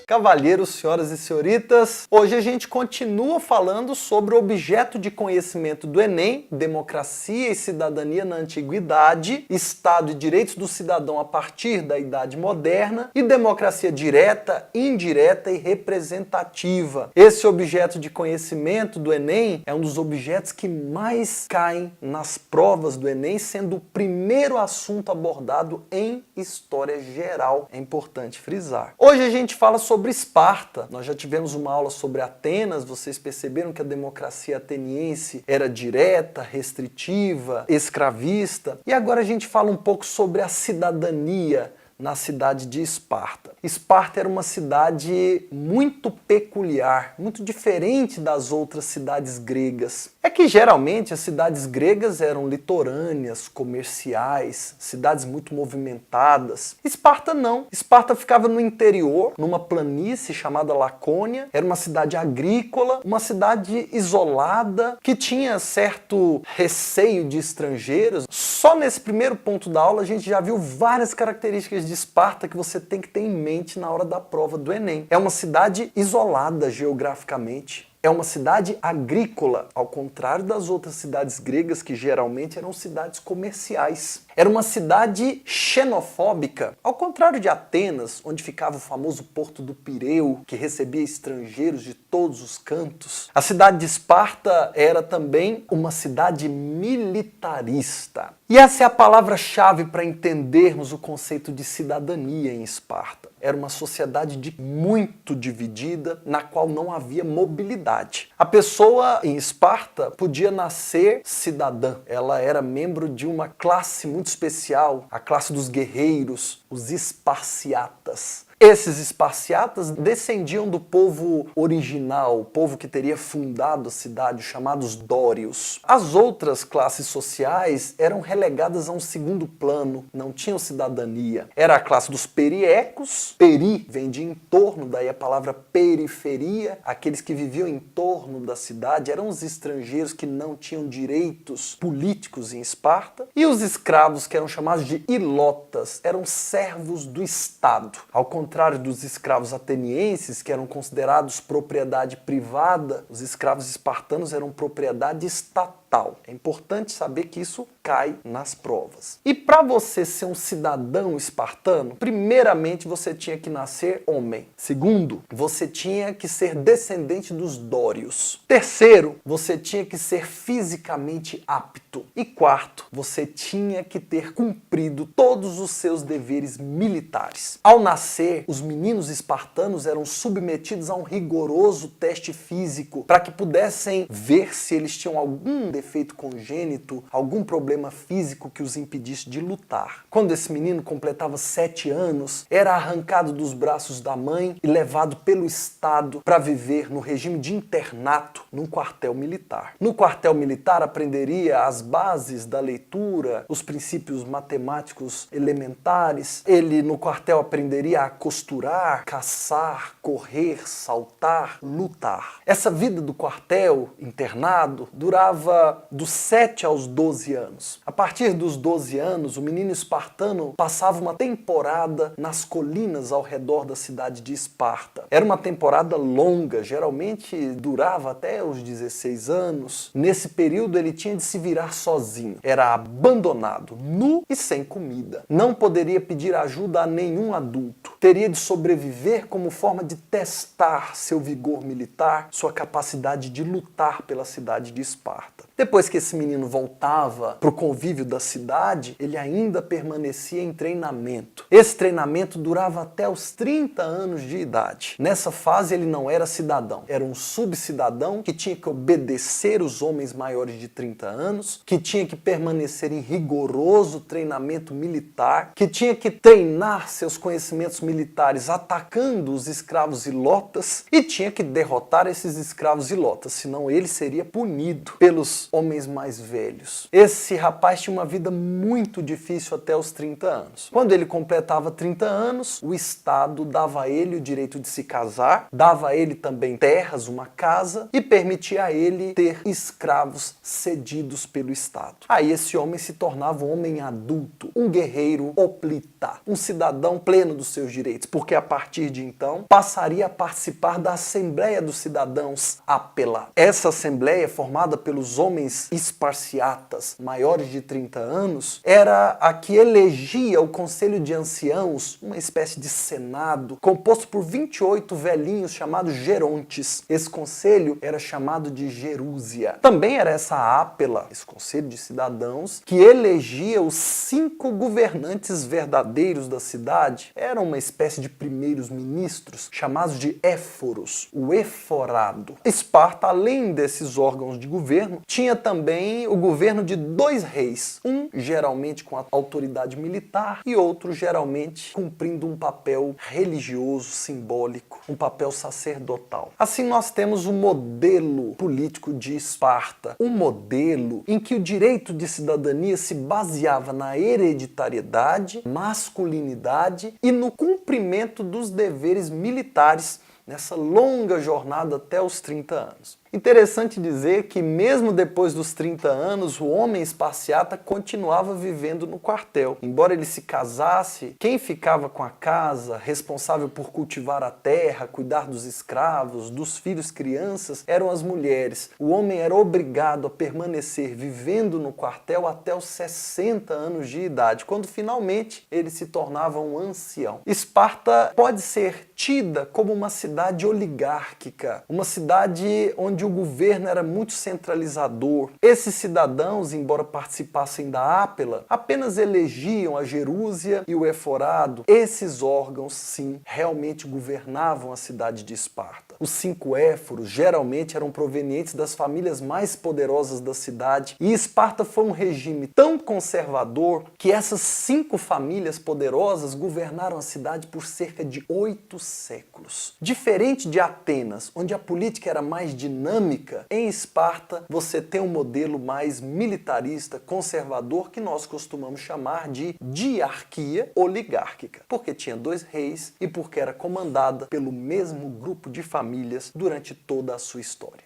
Cavalheiros, senhoras e senhoritas, hoje a gente continua falando sobre o objeto de conhecimento do Enem, democracia e cidadania na antiguidade, Estado e direitos do cidadão a partir da Idade Moderna e democracia direta, indireta e representativa. Esse objeto de conhecimento do Enem é um dos objetos que mais caem nas provas do Enem, sendo o primeiro assunto abordado em história geral. É importante frisar. Hoje a gente fala sobre Esparta. Nós já tivemos uma aula sobre Atenas, vocês perceberam que a democracia ateniense era direta, restritiva, escravista. E agora a gente fala um pouco sobre a cidadania na cidade de Esparta. Esparta era uma cidade muito peculiar, muito diferente das outras cidades gregas. É que geralmente as cidades gregas eram litorâneas, comerciais, cidades muito movimentadas. Esparta não. Esparta ficava no interior, numa planície chamada Lacônia. Era uma cidade agrícola, uma cidade isolada, que tinha certo receio de estrangeiros. Só nesse primeiro ponto da aula a gente já viu várias características de Esparta que você tem que ter em mente na hora da prova do Enem. É uma cidade isolada geograficamente. É uma cidade agrícola, ao contrário das outras cidades gregas que geralmente eram cidades comerciais. Era uma cidade xenofóbica, ao contrário de Atenas, onde ficava o famoso Porto do Pireu, que recebia estrangeiros de todos os cantos. A cidade de Esparta era também uma cidade militarista. E essa é a palavra-chave para entendermos o conceito de cidadania em Esparta. Era uma sociedade muito dividida, na qual não havia mobilidade. A pessoa em Esparta podia nascer cidadã. Ela era membro de uma classe muito especial, a classe dos guerreiros, os esparciatas. Esses esparciatas descendiam do povo original, o povo que teria fundado a cidade, chamados dórios. As outras classes sociais eram relegadas a um segundo plano, não tinham cidadania. Era a classe dos periecos, peri vem de em torno, daí a palavra periferia, aqueles que viviam em torno da cidade, eram os estrangeiros que não tinham direitos políticos em Esparta, e os escravos, que eram chamados de ilotas, eram servos do Estado. Ao contrário dos escravos atenienses, que eram considerados propriedade privada, os escravos espartanos eram propriedade estatal. É importante saber que isso cai nas provas. E para você ser um cidadão espartano, primeiramente você tinha que nascer homem. Segundo, você tinha que ser descendente dos dórios. Terceiro, você tinha que ser fisicamente apto. E quarto, você tinha que ter cumprido todos os seus deveres militares. Ao nascer, os meninos espartanos eram submetidos a um rigoroso teste físico para que pudessem ver se eles tinham algum defeito congênito, algum problema físico que os impedisse de lutar. Quando esse menino completava 7 anos, era arrancado dos braços da mãe e levado pelo Estado para viver no regime de internato num quartel militar. No quartel militar aprenderia as bases da leitura, os princípios matemáticos elementares. Ele no quartel aprenderia a costurar, caçar, correr, saltar, lutar. Essa vida do quartel internado durava dos 7 aos 12 anos. A partir dos 12 anos, o menino espartano passava uma temporada nas colinas ao redor da cidade de Esparta. Era uma temporada longa, geralmente durava até os 16 anos. Nesse período ele tinha de se virar sozinho. Era abandonado, nu e sem comida. Não poderia pedir ajuda a nenhum adulto. Teria de sobreviver como forma de testar seu vigor militar, sua capacidade de lutar pela cidade de Esparta. Depois que esse menino voltava para o convívio da cidade, ele ainda permanecia em treinamento. Esse treinamento durava até os 30 anos de idade. Nessa fase ele não era cidadão, era um subcidadão que tinha que obedecer os homens maiores de 30 anos, que tinha que permanecer em rigoroso treinamento militar, que tinha que treinar seus conhecimentos militares atacando os escravos ilotas e tinha que derrotar esses escravos ilotas, senão ele seria punido pelos homens mais velhos. Esse rapaz tinha uma vida muito difícil até os 30 anos. Quando ele completava 30 anos, o Estado dava a ele o direito de se casar, dava a ele também terras, uma casa e permitia a ele ter escravos cedidos pelo Estado. Aí esse homem se tornava um homem adulto, um guerreiro hoplita, um cidadão pleno dos seus direitos, porque a partir de então passaria a participar da Assembleia dos Cidadãos Ápela. Essa assembleia, formada pelos homens esparciatas maiores de 30 anos, era a que elegia o Conselho de Anciãos, uma espécie de senado, composto por 28 velhinhos chamados gerontes. Esse conselho era chamado de gerúsia. Também era essa Ápela, esse Conselho de Cidadãos, que elegia os 5 governantes verdadeiros da cidade. Era uma espécie de primeiros ministros, chamados de éforos, o eforado. Esparta, além desses órgãos de governo, tinha também o governo de 2 reis, um geralmente com a autoridade militar e outro geralmente cumprindo um papel religioso, simbólico, um papel sacerdotal. Assim nós temos o modelo político de Esparta, um modelo em que o direito de cidadania se baseava na hereditariedade, masculinidade e no cumprimento dos deveres militares nessa longa jornada até os 30 anos. Interessante dizer que mesmo depois dos 30 anos, o homem esparciata continuava vivendo no quartel. Embora ele se casasse, quem ficava com a casa, responsável por cultivar a terra, cuidar dos escravos, dos filhos crianças, eram as mulheres. O homem era obrigado a permanecer vivendo no quartel até os 60 anos de idade, quando finalmente ele se tornava um ancião. Esparta pode ser tida como uma cidade oligárquica, uma cidade onde o governo era muito centralizador. Esses cidadãos, embora participassem da Ápela, apenas elegiam a gerúsia e o eforado. Esses órgãos, sim, realmente governavam a cidade de Esparta. Os 5 éforos geralmente eram provenientes das famílias mais poderosas da cidade, e Esparta foi um regime tão conservador que essas 5 famílias poderosas governaram a cidade por cerca de 8 séculos. Diferente de Atenas, onde a política era mais dinâmica, em Esparta você tem um modelo mais militarista, conservador, que nós costumamos chamar de diarquia oligárquica, porque tinha 2 reis e porque era comandada pelo mesmo grupo de famílias durante toda a sua história.